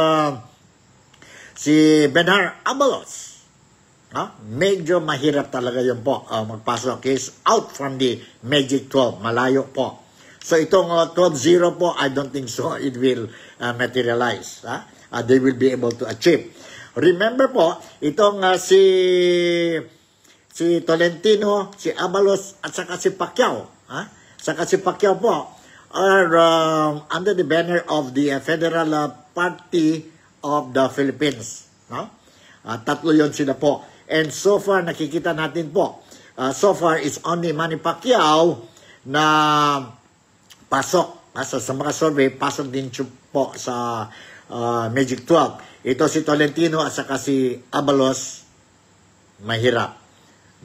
si Benhar Abalos. Medyo mahirap talaga yun po magpasok. He's out from the Magic 12. Malayo po. So itong 12-0 po, I don't think so it will materialize. They will be able to achieve. Remember po, itong si Tolentino, si Abalos, at saka si Pacquiao. Saka si Pacquiao po are under the banner of the Federal Party of the Philippines. Tatlo yon sila po. And so far, nakikita natin po, so far is only Manny Pacquiao na pasok. Sa mga survey, pasok din po sa Magic 12. Ito si Tolentino at saka si Abalos, mahirap.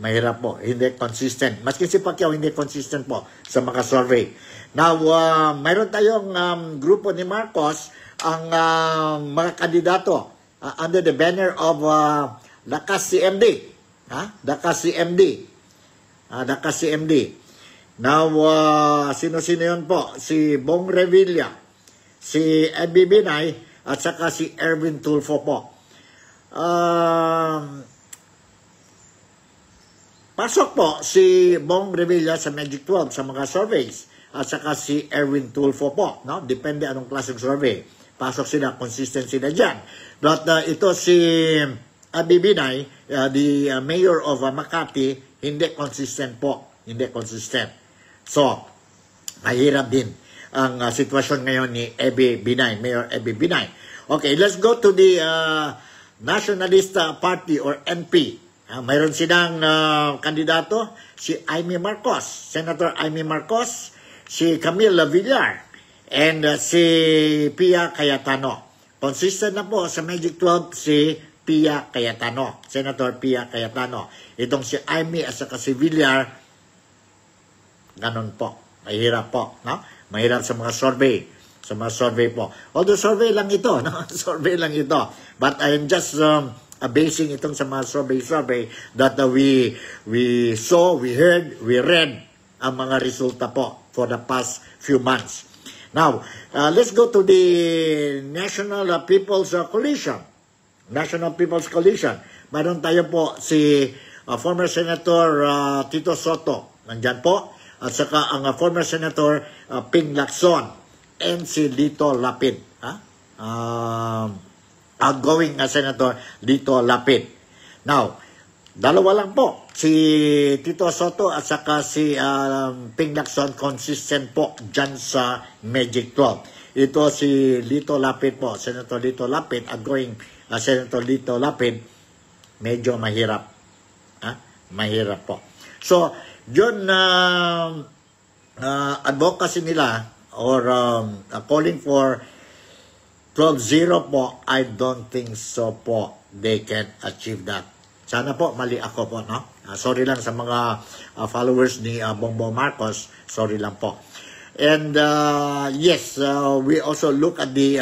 Mahirap po, hindi consistent. Maski si Pacquiao, hindi consistent po sa mga survey. Now, mayroon tayong grupo ni Marcos, ang mga kandidato under the banner of Lakas CMD. Lakas CMD. Lakas CMD. Now, sino-sino yun po? Si Bong Revilla, si Ebi Binay, at saka si Erwin Tulfo po. Pasok po si Bong Revilla sa Magic 12 sa mga surveys at saka si Erwin Tulfo po. Depende anong klaseng survey. Pasok sila, consistent sila dyan. But ito si Ebi Binay, the mayor of Makati, hindi consistent po. Hindi consistent. So, mahirap din ang sitwasyon ngayon ni Ebi Binay, Mayor Ebi Binay. Okay, let's go to the Nationalist Party or NP. Mayroon silang kandidato, si Amy Marcos, Senator Amy Marcos, si Camille Villar, and si Pia Cayetano. Consistent na po sa Magic 12 si Pia Cayetano, Senator Pia Cayetano. Itong si Amy at saka si Villar, ganon po. Mahirap po, no? Mahirap sa mga survey. Sa mga survey po. Although survey lang ito, no? Survey lang ito. But I am just basing itong sa mga survey that we saw, we heard, we read ang mga resulta po for the past few months. Now, let's go to the National People's Coalition. National People's Coalition. Mayroon tayo po si former Senator Tito Soto. Nandyan po. At saka ang former Senator Ping Lacson and si Lito Lapid. Outgoing Senator Lito Lapid. Now, dalawa lang po. Si Tito Soto at saka si Ping Lacson consistent po dyan sa Magic 12. Ito si Lito Lapid po, Senator Lito Lapid, outgoing Senator Lito Lapid, medyo mahirap. Mahirap po. So, yun advocacy nila or calling for 12-0 po, I don't think so po they can achieve that. Sana po, mali ako po, no? Sorry lang sa mga followers ni Bongbong Marcos. Sorry lang po. And yes, we also look at the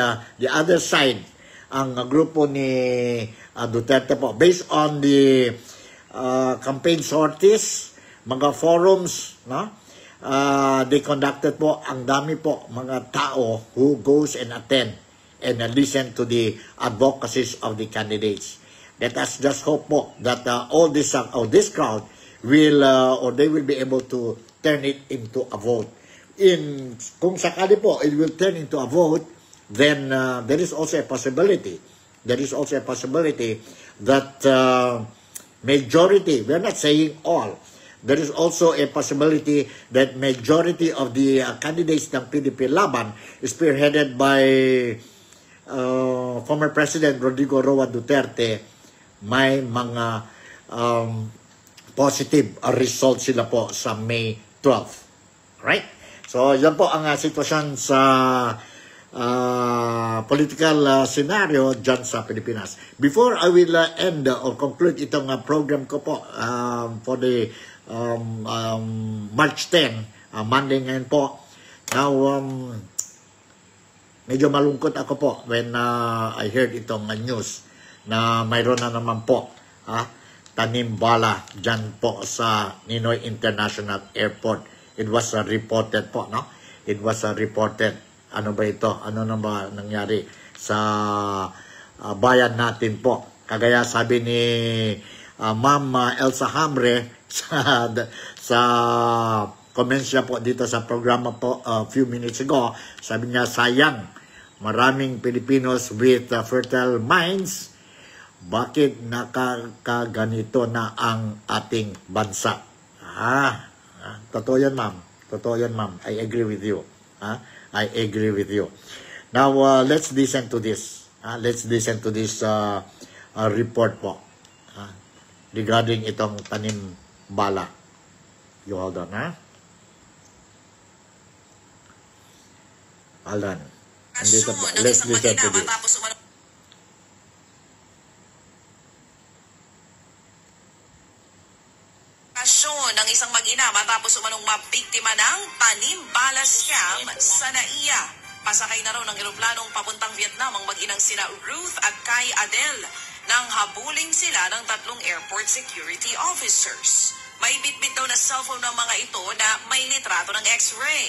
other side, ang grupo ni Duterte po. Based on the campaign sorties, mga forums, no? They conducted po, ang dami po mga tao who goes and attend and listen to the advocacies of the candidates. Let us just hope po that all this crowd will or they will be able to turn it into a vote. Kung sakali po it will turn into a vote, then there is also a possibility. There is also a possibility that majority, we're not saying all, there is also a possibility that majority of the candidates ng PDP Laban is spearheaded by former President Rodrigo Roa Duterte. May mga positive result sila po sa May 12. Right? So, yan po ang sitwasyon sa political scenario dyan sa Pilipinas. Before I will end or conclude itong program ko po for the March 10, Monday ngayon po. Now, medyo malungkot ako po when I heard itong news na mayroon na naman po tanim bala dyan po sa Ninoy International Airport. It was reported po, no? It was reported. Ano ba ito? Ano na ba nangyari sa bayan natin po? Kagaya sabi ni Ma'am Elsa Hamre sa comments niya po dito sa programa po a few minutes ago, sabi niya, sayang, maraming Filipinos with fertile minds, bakit nakakaganito na ang ating bansa? Totoo yan, ma'am. Totoo yan, ma'am. I agree with you. I agree with you. Now, let's listen to this. Let's listen to this report po regarding itong tanim bala. You hold on, Hold on. Andito po. Let's listen to this. Ng isang mag-ina matapos umanong mabiktima ng tanim bala scam sa NAIA. Pasakay na raw ng eroplanong papuntang Vietnam ang mag-inang sina Ruth at Kai Adel nang habuling sila ng 3 airport security officers. May bitbit daw na cellphone ng mga ito na may litrato ng X-ray.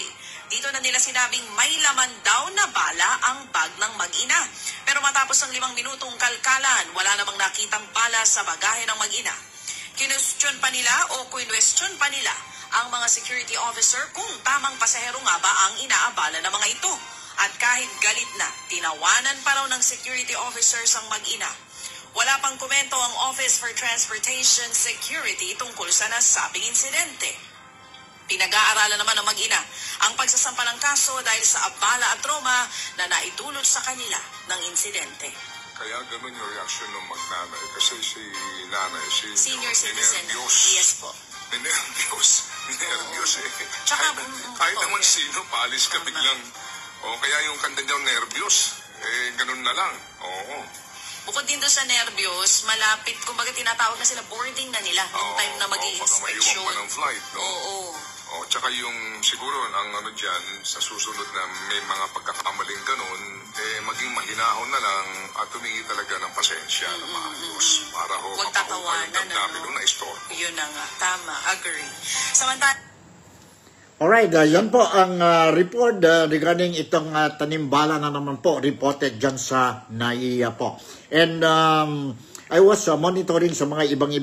Dito na nila sinabing may laman daw na bala ang bag ng mag-ina. Pero matapos ng 5 minutong kalkalan, wala namang nakitang bala sa bagahe ng mag-ina. Kinwestiyon pa nila ang mga security officer kung tamang pasahero nga ba ang inaabala ng mga ito. At kahit galit na, tinawanan pa raw ng security officers ang mag-ina. Wala pang komento ang Office for Transportation Security tungkol sa nasabing insidente. Pinag-aaralan naman ng mag-ina ang pagsasampa ng kaso dahil sa abala at trauma na naitulot sa kanila ng insidente. Kaya ganun yung reaksyon ng magnanay. Kasi si nanay, senior citizen. Ninervyos. Yes po. Ninervyos eh. Tsaka, kahit naman sino, paalis ka biglang. Kaya yung kanda niyaw nervyos. Ganun na lang. Oo. Bukod din doon sa nervyos, malapit, kumbaga tinatawag na sila, boarding na nila yung time na mag-i-inspection. Baka maiwan pa ng flight, no? Oo. Tsaka yung siguro ang dyan, sa susunod na may mga pagkakamaling ganun, maging mahinahon na lang at humingi talaga ng pasensya ng mga Diyos para huwag tatawanan, na istorbo. Yun na nga, tama, agree. Samantala, alright, yan po ang report regarding itong tanim bala na naman po reported dyan sa NAIA po. And I was monitoring sa mga ibang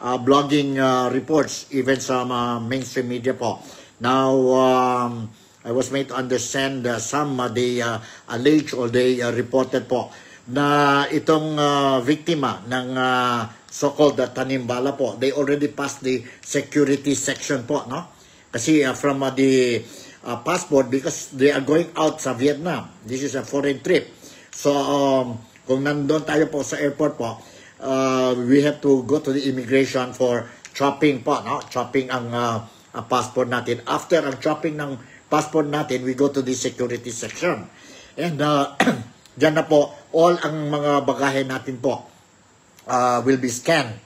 blogging reports even sa mainstream media po. Now, I was made to understand some they alleged or they reported po na itong biktima ng so-called tanim bala po, they already passed the security section po, no? Kasi from the passport, because they are going out sa Vietnam. This is a foreign trip. So, kung nandun tayo po sa airport po, we have to go to the immigration for chopping po, no? Chopping ang passport natin. After ang chopping ng passport natin, we go to the security section. And dyan na po, all ang mga bagahe natin po will be scanned.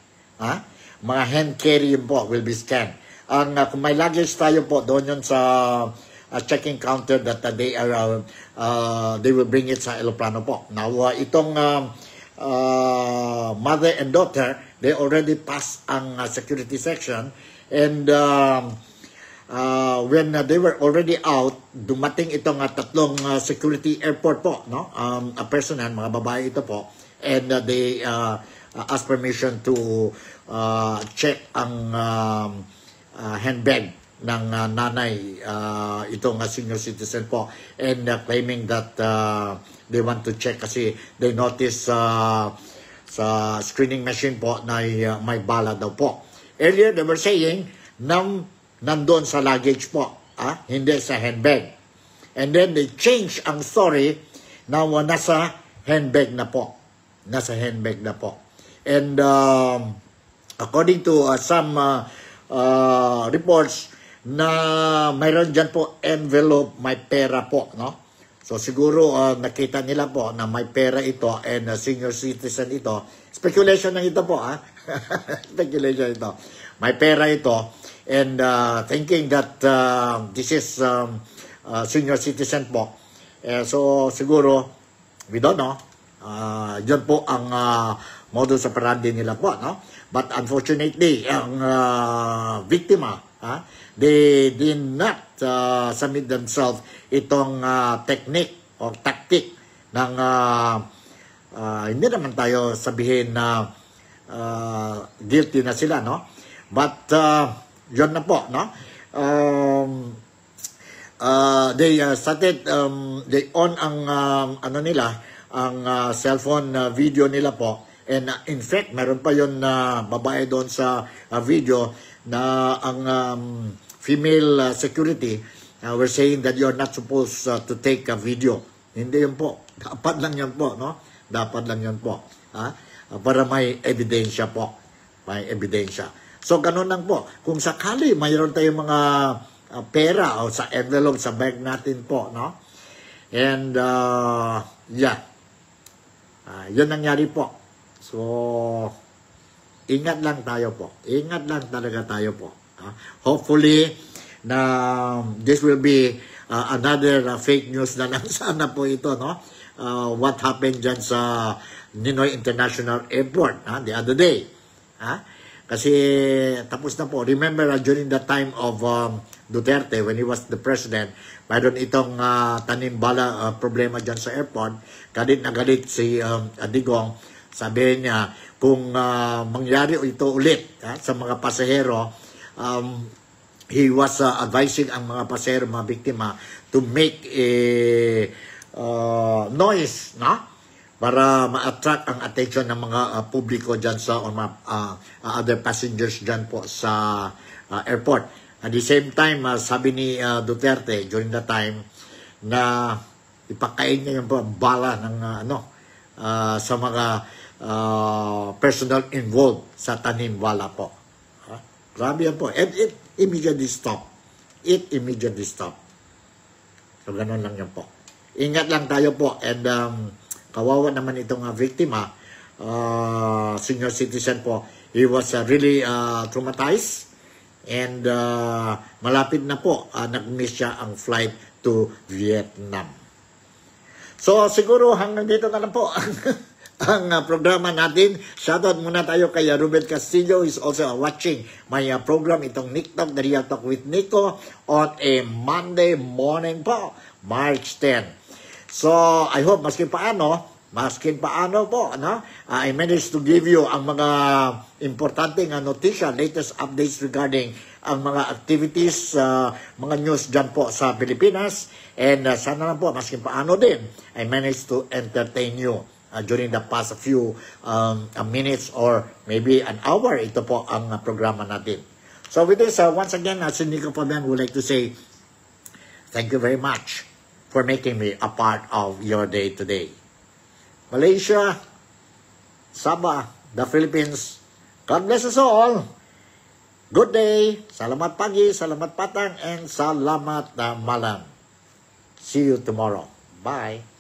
Mga hand carry po will be scanned. Kung may luggage tayo po, doon yun sa checking counter that they will bring it sa eroplano po. Now, itong mother and daughter, they already passed ang security section. And when they were already out, dumating itong 3 security airport po, no? A personnel, mga babae ito po. And they asked permission to check ang handbag ng nanay, itong senior citizen po, and claiming that they want to check kasi they notice sa screening machine po na may bala daw po. Earlier, they were saying nandun sa luggage po, hindi sa handbag. And then they changed ang story na nasa handbag na po. Nasa handbag na po. And according to some reports, na mayroon dyan po envelope, may pera po, no? So siguro nakita nila po na may pera ito and senior citizen ito. Speculation na ito po, Speculation ito. May pera ito and thinking that this is senior citizen po. So siguro, we don't know. Yun po ang modus operandi nila po, no? But unfortunately, ang biktima, they did not submit themselves itong technique or tactic ng hindi naman tayo sabihin na guilty na sila, no? But yun na po, no? They started, they on ang ano nila, ang cellphone video nila po. And in fact, meron pa yun na babae doon sa video na ang female security were saying that you're not supposed to take a video. Hindi yun po. Dapat lang yan po, no? Dapat lang yan po. Para may ebidensya po. May ebidensya. So, ganun lang po. Kung sakali mayroon tayong mga pera o sa envelope, sa bag natin po, no? And, yeah. Yun nangyari po. So, ingat lang tayo po. Ingat lang talaga tayo po. Hopefully, na this will be another fake news na lang sana po ito, no? What happened dyan sa Ninoy International Airport the other day. Kasi tapos na po. Remember, during the time of Duterte, when he was the president, mayroon itong tanimbala problema dyan sa airport. Galit na galit si Digong. Sabi niya, kung mangyari ito ulit sa mga pasahero, he was advising ang mga pasahero, mga biktima, to make a noise, para ma-attract ang attention ng mga publiko dyan sa other passengers dyan po sa airport. At the same time, sabi ni Duterte during the time na ipakain niya yung bala ng sa mga personal involved sa tanimbala po. Grabe yan po. And it immediately stop. It immediately stop. So, ganun lang yan po. Ingat lang tayo po. And kawawa naman itong victima, senior citizen po. He was really traumatized. And malapit na po, nag-miss siya ang flight to Vietnam. So, siguro hanggang dito na lang po ang programa natin. Shoutout muna tayo kay Ruben Castillo, is also watching my program, itong Nick Talk, The Real Talk with Nico, on a Monday morning po, March 10. So, I hope maskin paano po, I managed to give you ang mga importanteng notisya, latest updates regarding ang mga activities, mga news dyan po sa Pilipinas. And sana lang po, maskin paano din, I managed to entertain you during the past few minutes or maybe an hour. Ito po ang programa natin. So with this, once again, si Nico Fabian would like to say thank you very much for making me a part of your day today. Malaysia, Sabah, the Philippines, God bless us all. Good day, salamat pagi, salamat patang, and salamat malam. See you tomorrow. Bye.